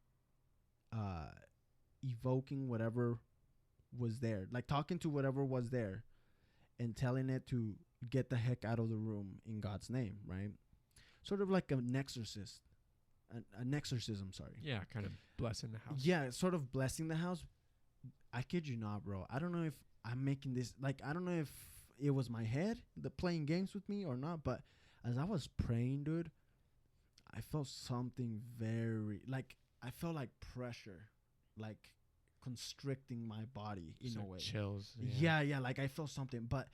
uh, evoking whatever was there, like talking to whatever was there and telling it to get the heck out of the room in God's name, right? Sort of like an exorcist, an exorcism, sorry. Yeah, kind of blessing the house. Yeah, sort of blessing the house. I kid you not, bro. I don't know if I'm making this, like, I don't know if it was my head that playing games with me or not, but as I was praying, dude, I felt something very, like, I felt like pressure, like constricting my body in a way. Chills. Yeah, like I felt something, but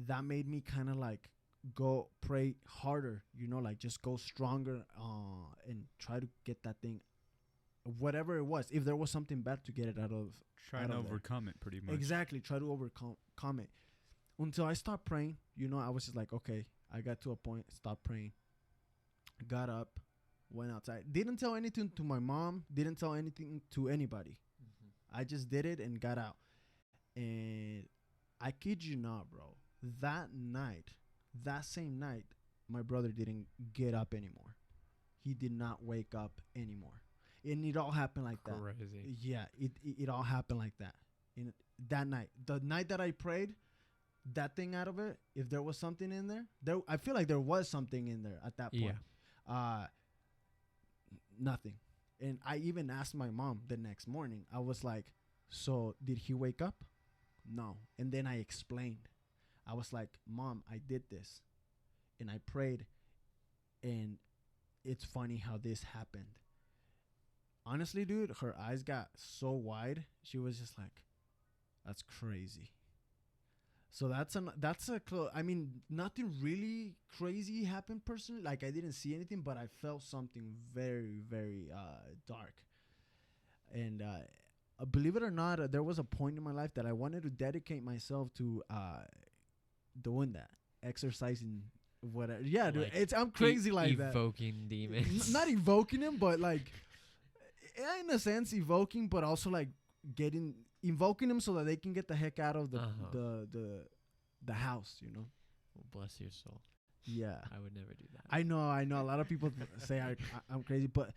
that made me kind of like go pray harder, like just go stronger and try to get that thing, whatever it was. If there was something bad, to get it out of, Trying to overcome it, pretty much. exactly, try to overcome it. Until I stopped praying, I was just like, okay, I got to a point, stopped praying, got up, went outside, didn't tell anything to my mom, didn't tell anything to anybody. I just did it and got out. And I kid you not, bro, that same night, my brother didn't get up anymore. He did not wake up anymore. And it all happened like that. Crazy. Yeah, it all happened like that. In that night, the night that I prayed that thing out of it, if there was something in there, I feel like there was something in there at that point. Yeah. Nothing. And I even asked my mom the next morning. I was like, so did he wake up? No. And then I explained. I was like, Mom, I did this. And I prayed. And it's funny how this happened. Honestly, dude, her eyes got so wide. She was just like, that's crazy. So I mean, nothing really crazy happened personally. Like, I didn't see anything, but I felt something very, very dark. And believe it or not, there was a point in my life that I wanted to dedicate myself to doing that, exercising, whatever. Yeah, dude, Like I'm crazy like that. Evoking demons. Not evoking them, but like, in a sense, evoking, but also like invoking them so that they can get the heck out of the house, Well, bless your soul. Yeah, I would never do that. I know. A lot of people say I'm crazy, but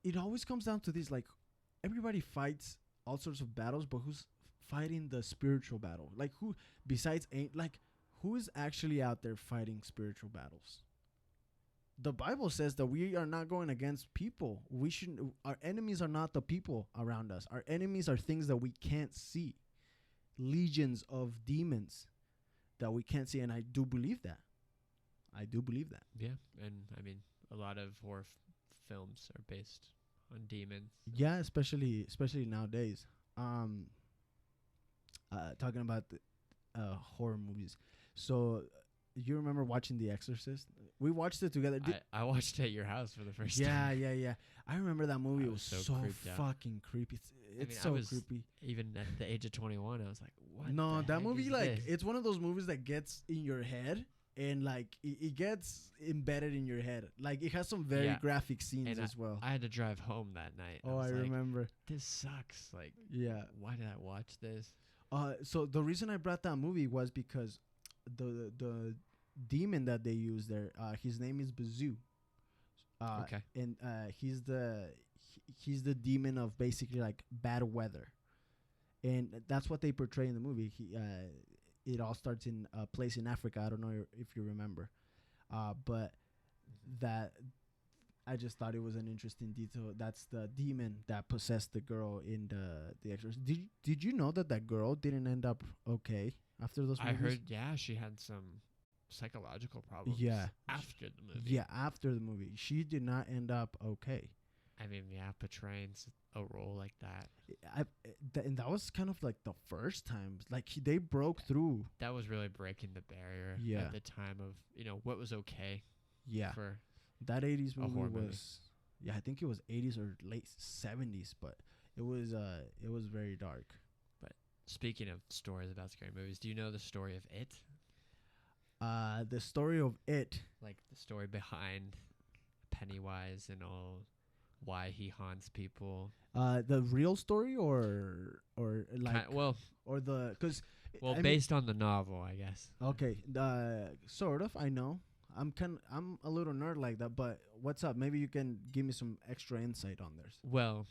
it always comes down to this: like, everybody fights all sorts of battles, but who's fighting the spiritual battle? Like, who besides who is actually out there fighting spiritual battles? The Bible says that we are not going against people. Our enemies are not the people around us. Our enemies are things that we can't see. Legions of demons that we can't see. And I do believe that. Yeah, and I mean, a lot of horror films are based on demons. Yeah, especially nowadays. Talking about horror movies. So, you remember watching The Exorcist? We watched it together. I watched it at your house for the first Yeah. time. I remember that movie. I It was was so so creeped out. fucking creepy. It's I so was creepy. Even at the age of 21, I was like, what? No, the that heck movie, is like, this? it's one of those movies that gets in your head and, like, it gets embedded in your head. Like, it has some very Yeah. graphic scenes And as well. I had to drive home that night. Oh, I was like, remember. this sucks. Like, Yeah. why did I watch this? So the reason I brought that movie was because the demon that they use there, his name is Bazoo. Okay. And he's the demon of basically like bad weather, and that's what they portray in the movie. It all starts in a place in Africa. I don't know if you remember, but that I just thought it was an interesting detail. That's the demon that possessed the girl in the Exorcist. Did you know that girl didn't end up okay after those movies? I heard, yeah, she had some psychological problems. Yeah. After the movie. Yeah, after the movie, she did not end up okay. I mean, yeah, portraying a role like that. And that was kind of like the first time. Like they broke through. That was really breaking the barrier Yeah. at the time of, what was okay Yeah. for That 80s a movie horror was movie. yeah, I think it was 80s or late 70s, but it was very dark. Speaking of stories about scary movies, do you know the story of It? The story of It. Like the story behind Pennywise and all, why he haunts people. The real story or like well, or the cuz based on the novel, I guess. okay, sort of, I know. I'm a little nerd like that, but what's up? Maybe you can give me some extra insight on this. Well,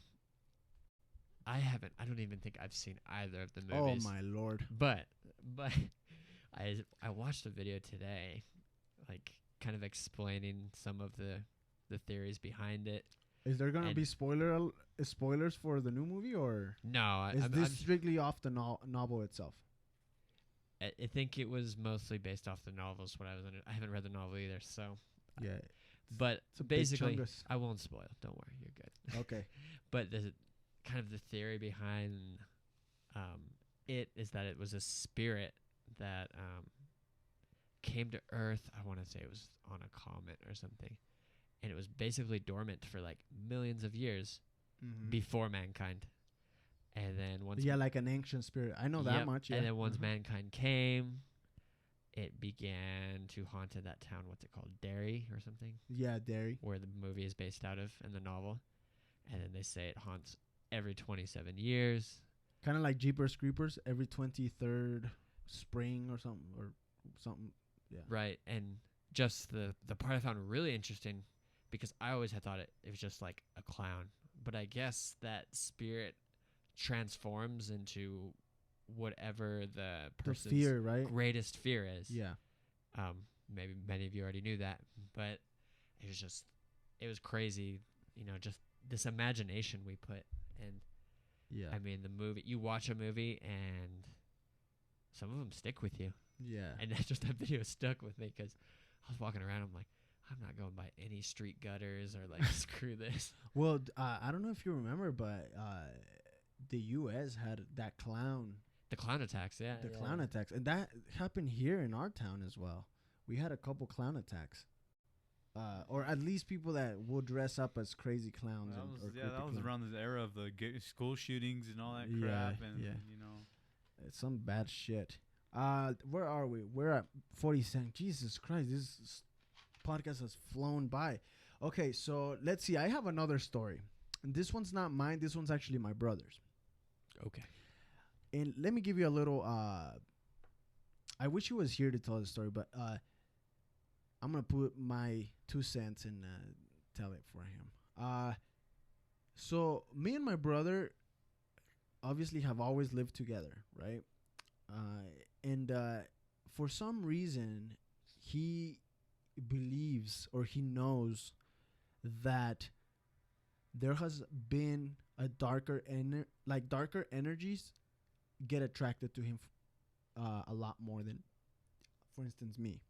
I don't even think I've seen either of the Oh movies. my lord. But I watched a video today, like kind of explaining some of the theories behind it. Is there going to And- be spoilers for the new movie, or No, is I'm this strictly off the novel itself? I think it was mostly based off the novels. What I was under. I haven't read the novel either, so. Yeah. But It's a big basically, chungus. I won't spoil. Don't worry, you're good. Okay. But the kind of the theory behind it is that it was a spirit that came to Earth. I want to say it was on a comet or something, and it was basically dormant for like millions of years Mhm. before mankind. And then once Yeah, like an ancient spirit. I know that Yep, much. Yeah. and then once Mhm. mankind came, it began to haunt that town. What's it called? Derry or something, Yeah, Derry. where the movie is based out of in the novel. And then they say it haunts every 27 years. Kind of like Jeepers Creepers every 23rd spring or something. Yeah. Right. And just the part I found really interesting, because I always had thought it was just like a clown. But I guess that spirit transforms into whatever the The person's fear, right? greatest fear is. Yeah. Maybe many of you already knew that, but it was crazy, just this imagination we put. And Yeah. I mean, you watch a movie and some of them stick with you. Yeah. And that video stuck with me because I was walking around. I'm like, I'm not going by any street gutters or like, screw this. Well, I don't know if you remember, but the U.S. had that clown, The clown attacks, yeah. the yeah. clown attacks, and that happened here in our town as well. We had a couple clown attacks, or at least people that will dress up as crazy clowns. That or was creepy clowns. around the era of the school shootings and all that Yeah, crap, and yeah. you know. It's some bad shit. Where are we? We're at 40 cents. Jesus Christ, this podcast has flown by. Okay, so let's see. I have another story. And this one's not mine. This one's actually my brother's. Okay. And let me give you a little. I wish he was here to tell the story, but I'm gonna put my 2 cents and tell it for him. So me and my brother obviously have always lived together, right? And for some reason, he believes or he knows that there has been a darker energies get attracted to him a lot more than, for instance, me.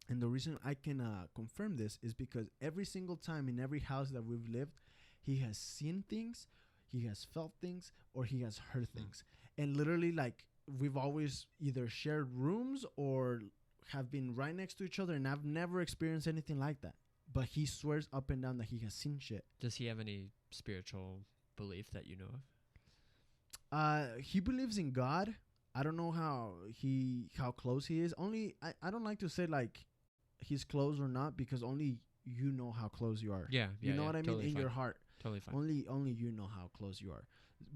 And the reason I can confirm this is because every single time in every house that we've lived, he has seen things, he has felt things, or he has heard things. And literally, like, we've always either shared rooms or have been right next to each other, and I've never experienced anything like that. But he swears up and down that he has seen shit. Does he have any spiritual belief that you know of? He believes in God. I don't know how close he is. Only I don't like to say like he's close or not, because only you know how close you are. Yeah. You know what I mean? Totally In fine. your heart. Totally fine. Only you know how close you are.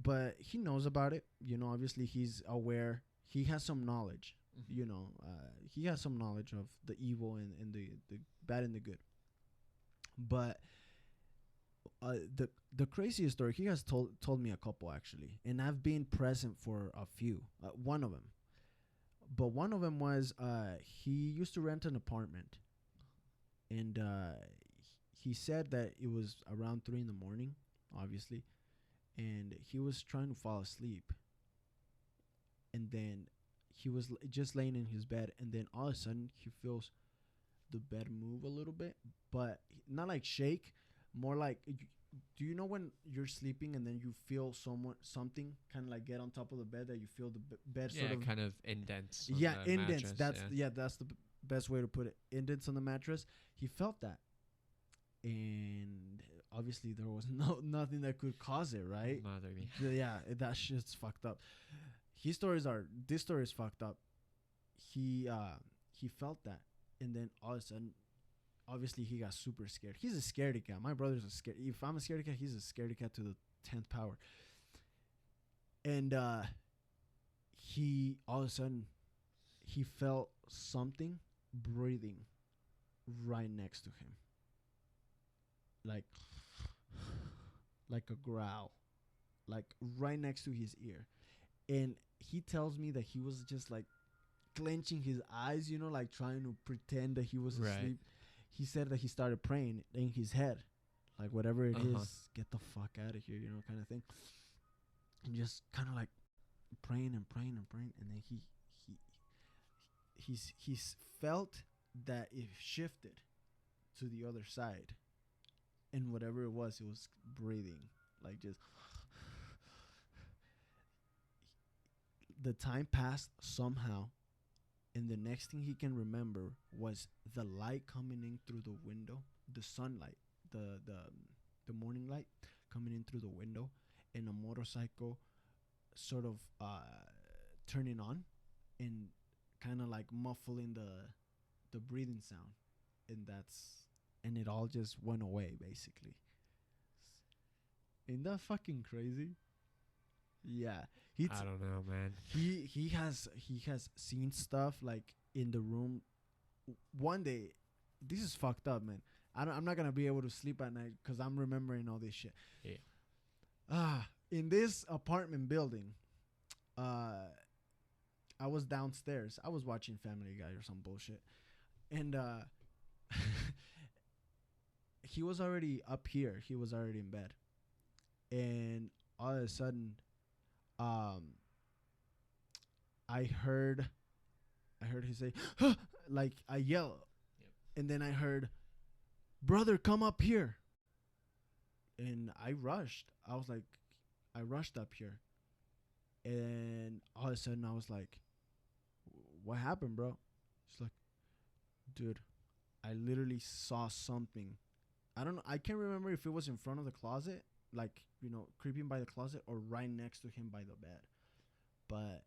But he knows about it. Obviously he's aware. He has some knowledge. Mhm. He has some knowledge of the evil and the bad and the good. But the craziest story, he has told me a couple actually, and I've been present for a few. One of them, but one of them was he used to rent an apartment, and he said that it was around 3 a.m, obviously, and he was trying to fall asleep, and then he was just laying in his bed, and then all of a sudden he feels the bed move a little bit, but not like shake, more like do you know when you're sleeping and then you feel something kind of like get on top of the bed, that you feel the bed Yeah, sort of, kind of indents. On yeah, the indents. mattress, That's the best way to put it. Indents on the mattress. He felt that, and obviously there was nothing that could cause it, right? Mother me. Yeah, that shit's fucked up. This story is fucked up. He felt that, and then all of a sudden, obviously he got super scared. He's a scaredy cat. My brother's a scared. If I'm a scaredy cat, he's a scaredy cat to the 10th power. And he all of a sudden he felt something breathing right next to him, like a growl, like right next to his ear. And he tells me that he was just like clenching his eyes, like trying to pretend that he was Right. asleep. He said that he started praying in his head, like whatever it is, get the fuck out of here, kind of thing. And just kind of like praying and praying and praying, and then he's felt that it shifted to the other side, and whatever it was breathing, like just. The time passed somehow, and the next thing he can remember was the light coming in through the window, the sunlight, the morning light coming in through the window, and a motorcycle sort of turning on and kind of like muffling the breathing sound, and it all just went away basically. Ain't that fucking crazy? Yeah, I don't know, man. he has seen stuff like in the room. One day, this is fucked up, man. I'm not gonna be able to sleep at night because I'm remembering all this shit. Yeah. In this apartment building, I was downstairs. I was watching Family Guy or some bullshit, and he was already up here. He was already in bed, and all of a sudden, I heard he say, like I yell, Yep. and then I heard, "Brother, come up here." And I rushed. I rushed up here, and all of a sudden I was like, "What happened, bro?" He's like, "Dude, I literally saw something. I don't know. I can't remember if it was in front of the closet, like creeping by the closet, or right next to him by the bed. But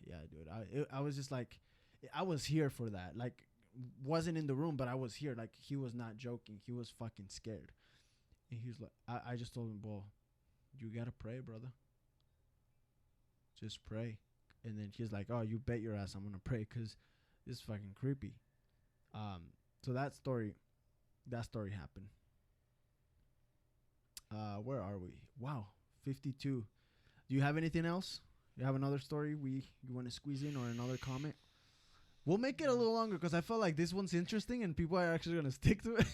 yeah, dude, I was just like, I was here for that. Like, wasn't in the room, but I was here. Like, he was not joking. He was fucking scared. And he was like, I just told him, well, you gotta pray, brother. Just pray. And then he's like, oh, you bet your ass I'm gonna pray, because it's fucking creepy. So that story happened. Where are we? Wow, 52. Do you have anything else? You have another story you want to squeeze in, or another comment? We'll make it a little longer because I felt like this one's interesting and people are actually gonna stick to it.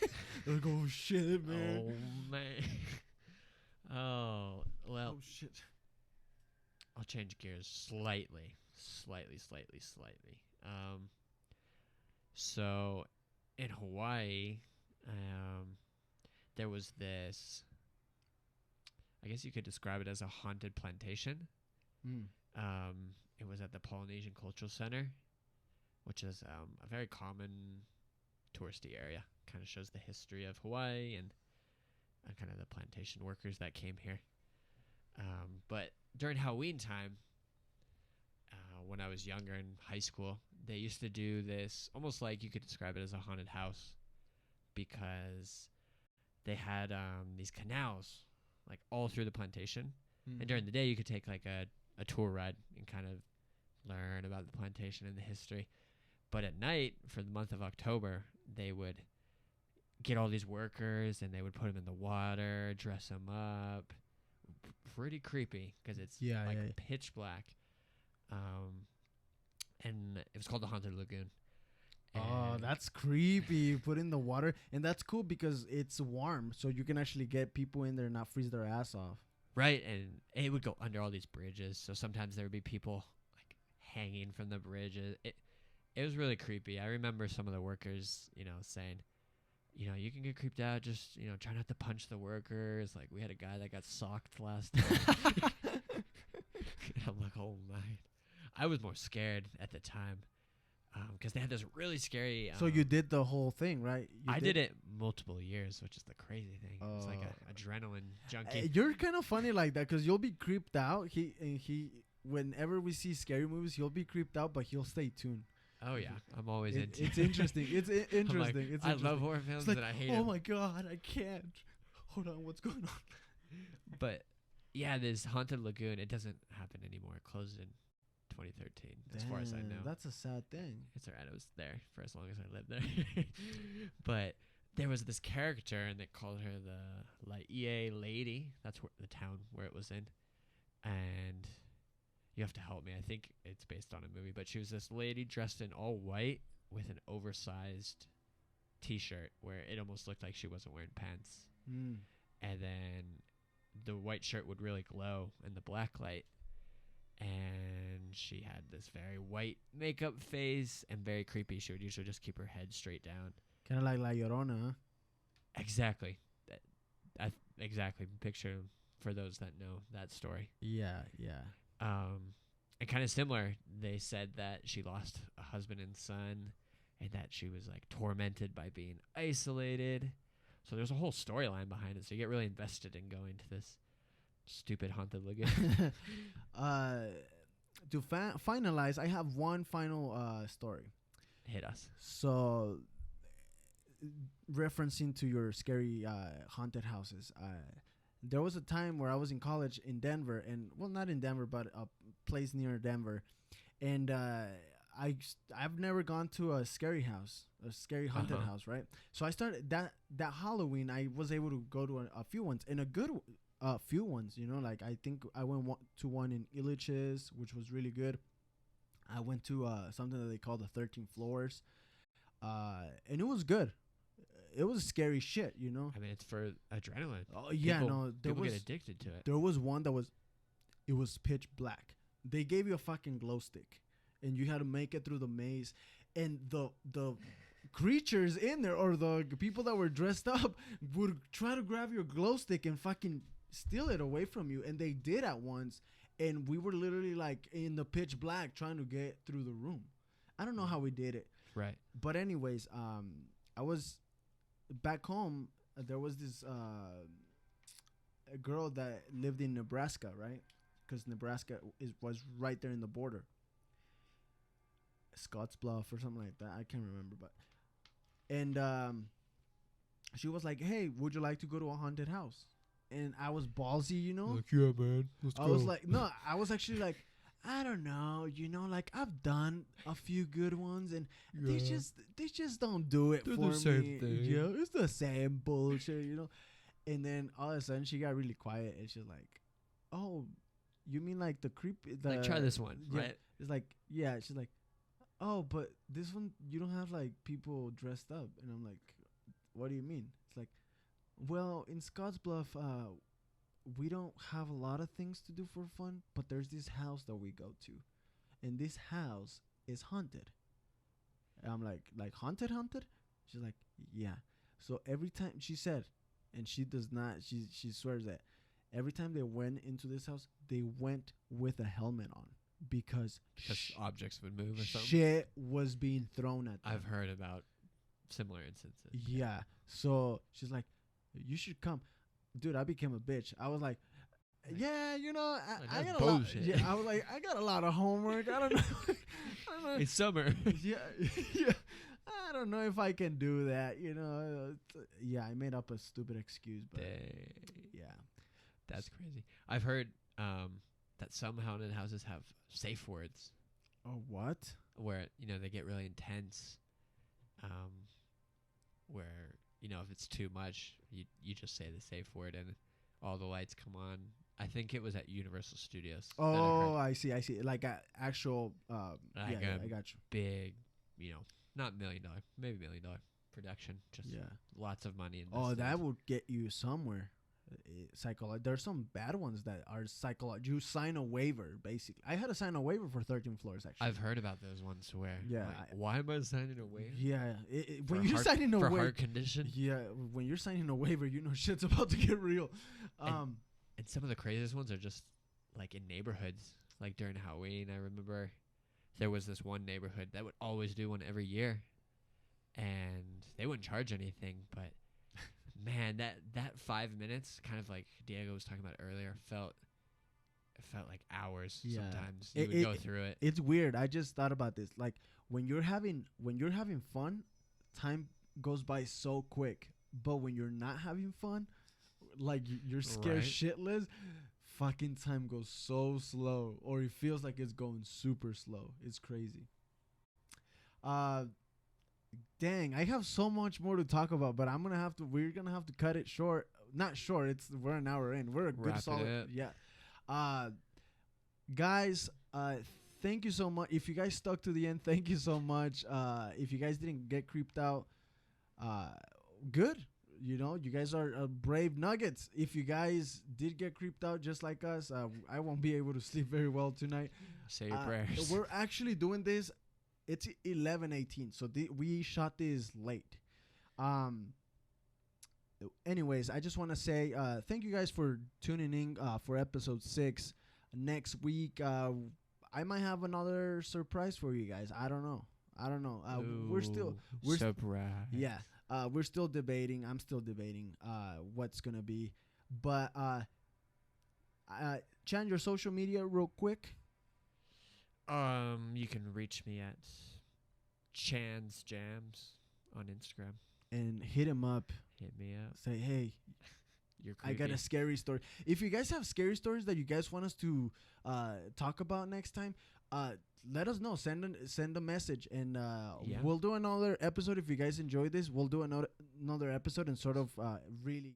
They're like, oh shit, man. Oh man. Oh well. Oh shit. I'll change gears slightly. So in Hawaii, there was this. I guess you could describe it as a haunted plantation. It was at the Polynesian Cultural Center, which is a very common touristy area. Kind of shows the history of Hawaii and kind of the plantation workers that came here. But during Halloween time, when I was younger in high school, they used to do this almost like you could describe it as a haunted house, because they had these canals like all through the plantation. And during the day, you could take like a tour ride and kind of learn about the plantation and the history. But at night, for the month of October, they would get all these workers and they would put them in the water, dress them up. Pretty creepy because it's pitch black. And it was called the Haunted Lagoon. Oh, that's creepy. You put in the water, and that's cool because it's warm, so you can actually get people in there and not freeze their ass off. Right, and it would go under all these bridges, so sometimes there would be people like hanging from the bridges. It was really creepy. I remember some of the workers, saying, you know, you can get creeped out. Just, you know, try not to punch the workers. Like, we had a guy that got socked last time. I'm like, oh my. I was more scared at the time because they had this really scary. So you did the whole thing, right? I did it multiple years, which is the crazy thing. It's like Oh. a adrenaline junkie. You're kind of funny like that because you'll be creeped out. He whenever we see scary movies, he'll be creeped out, but he'll stay tuned. Oh yeah, I'm always into. It's interesting. It's interesting. I'm like, it's I interesting. love horror films It's like, and I hate oh them. my god, I can't. Hold on, what's going on? But yeah, this Haunted Lagoon, it doesn't happen anymore. It closed in 2013, as far as I Damn, know. that's a sad thing. It's alright. I was there for as long as I lived there. But there was this character, and they called her the La EA Lady. That's the town where it was in. And you have to help me. I think it's based on a movie. But she was this lady dressed in all white with an oversized T-shirt where it almost looked like she wasn't wearing pants. Mm. And then the white shirt would really glow in the black light. And she had this very white makeup face and very creepy. She would usually just keep her head straight down. Kind of like La Llorona, huh? Exactly. Exactly. Picture for those that know that story. Yeah, yeah. And kind of similar, they said that she lost a husband and son and that she was like tormented by being isolated. So there's a whole storyline behind it. So you get really invested in going to this stupid Haunted Lagoon. To finalize, I have one final story. Hit us. So, referencing to your scary haunted houses, there was a time where I was in college in Denver, and well, not in Denver, but a place near Denver, and I've never gone to a scary house, a scary haunted house, right? So I started that Halloween. I was able to go to a few ones, and a good few ones, you know, like I think I went to one in Illich's, which was really good. I went to something that they call the 13 Floors, and it was good. It was scary shit, you know. I mean, it's for adrenaline. Oh yeah, People there get was addicted to it. there was one that it was pitch black. They gave you a fucking glow stick, and you had to make it through the maze, and the creatures in there or the people that were dressed up would try to grab your glow stick and fucking steal it away from you, and they did at once, and we were literally like in the pitch black trying to get through the room. I don't know how we did it, Right. but anyways, I was back home. There was this a girl that lived in Nebraska, right? Because Nebraska was right there in the border, Scottsbluff or something like that. I can't remember, but and she was like, "Hey, would you like to go to a haunted house?" And I was ballsy, you know. Like, yeah, man. Let's I was like, no, I was actually like, I don't know, you know, like I've done a few good ones, and they just don't do it They're for the same me. thing. Yeah, it's the same bullshit, you know. And then all of a sudden, she got really quiet, and she's like, "Oh, you mean like the creep? Like, try this one, yeah. right? It's like, yeah." She's like, "Oh, but this one you don't have like people dressed up," and I'm like, "What do you mean?" It's like, well, in Scottsbluff, we don't have a lot of things to do for fun, but there's this house that we go to, and this house is haunted. And I'm like haunted? She's like, yeah. So every time she said, and she does not, she swears that every time they went into this house, they went with a helmet on because Objects would move or something. shit was being thrown at them. I've heard about similar instances. Yeah. So she's like, you should come. Dude, I became a bitch. I was like, yeah, you know, I that's got a lot. bullshit. Yeah, I was like, I got a lot of homework. I don't know. I don't know. It's summer. Yeah, yeah. I don't know if I can do that. You know, yeah. I made up a stupid excuse, but Dang. yeah. That's crazy. I've heard that some haunted houses have safe words Oh, what? where, you know, they get really intense. Where, you know, if it's too much, you just say the safe word and all the lights come on. I think it was at Universal Studios. that I Oh, heard. I see. Like a actual. Like yeah, a I got you. Big, you know, not $1 million, maybe $1 million production. Just Yeah. lots of money. Oh, invested. that would get you somewhere. There's some bad ones that are psychological. You sign a waiver, basically. I had to sign a waiver for 13 floors, actually. I've heard about those ones where, Yeah, like, why am I signing a waiver? Yeah, For when a you're heart- signing a for waiver, heart condition. yeah, when you're signing a waiver, you know shit's about to get real. And some of the craziest ones are just like in neighborhoods. Like during Halloween, I remember there was this one neighborhood that would always do one every year, and they wouldn't charge anything. But man, that 5 minutes, kind of like Diego was talking about earlier, it felt like hours. Yeah. Sometimes you would go through it. It's weird. I just thought about this. Like when you're having fun, time goes by so quick. But when you're not having fun, like you're scared Right. shitless, fucking time goes so slow, or it feels like it's going super slow. It's crazy. Uh, dang, I have so much more to talk about, but we're gonna have to cut it short. Not short. We're an hour in. We're a good Wrap it solid. up. Yeah. Guys, thank you so much. If you guys stuck to the end, thank you so much. If you guys didn't get creeped out, good. You know, you guys are brave nuggets. If you guys did get creeped out just like us, I won't be able to sleep very well tonight. Say your prayers. We're actually doing this. It's 11:18, so we shot this late. Anyways, I just want to say thank you guys for tuning in for episode 6. Next week, I might have another surprise for you guys. I don't know. We're surprise. Yeah. We're still debating. I'm still debating what's gonna be. But Chan, your social media real quick. You can reach me at Chan's Jams on Instagram. And hit him up. Hit me up. Say, hey, You're I creepy. got a scary story. If you guys have scary stories that you guys want us to talk about next time, let us know. Send a message, and Yeah. we'll do another episode. If you guys enjoy this, we'll do another episode and sort of really.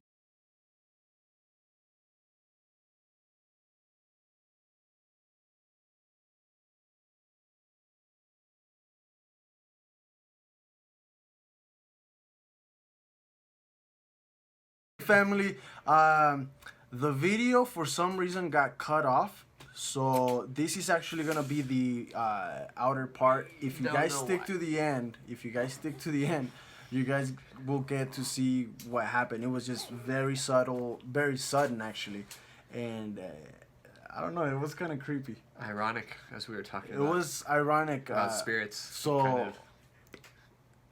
Family, the video for some reason got cut off, so this is actually gonna be the outer part. If you guys stick to the end, you guys will get to see what happened. It was just very subtle, very sudden actually, and I don't know, it was kind of creepy. Ironic, as we were talking It about. was ironic. About spirits. So, kind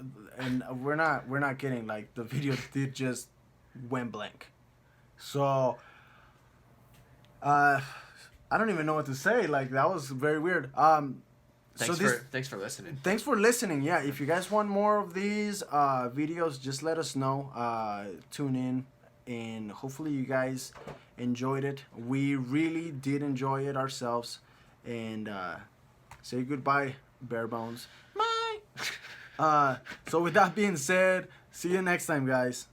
of. and we're not kidding. Like the video did just went blank. So, I don't even know what to say. Like that was very weird. Thanks for listening. Thanks for listening. Yeah, if you guys want more of these videos, just let us know. Tune in, and hopefully you guys enjoyed it. We really did enjoy it ourselves. And say goodbye, bare bones. Bye. So with that being said, see you next time, guys.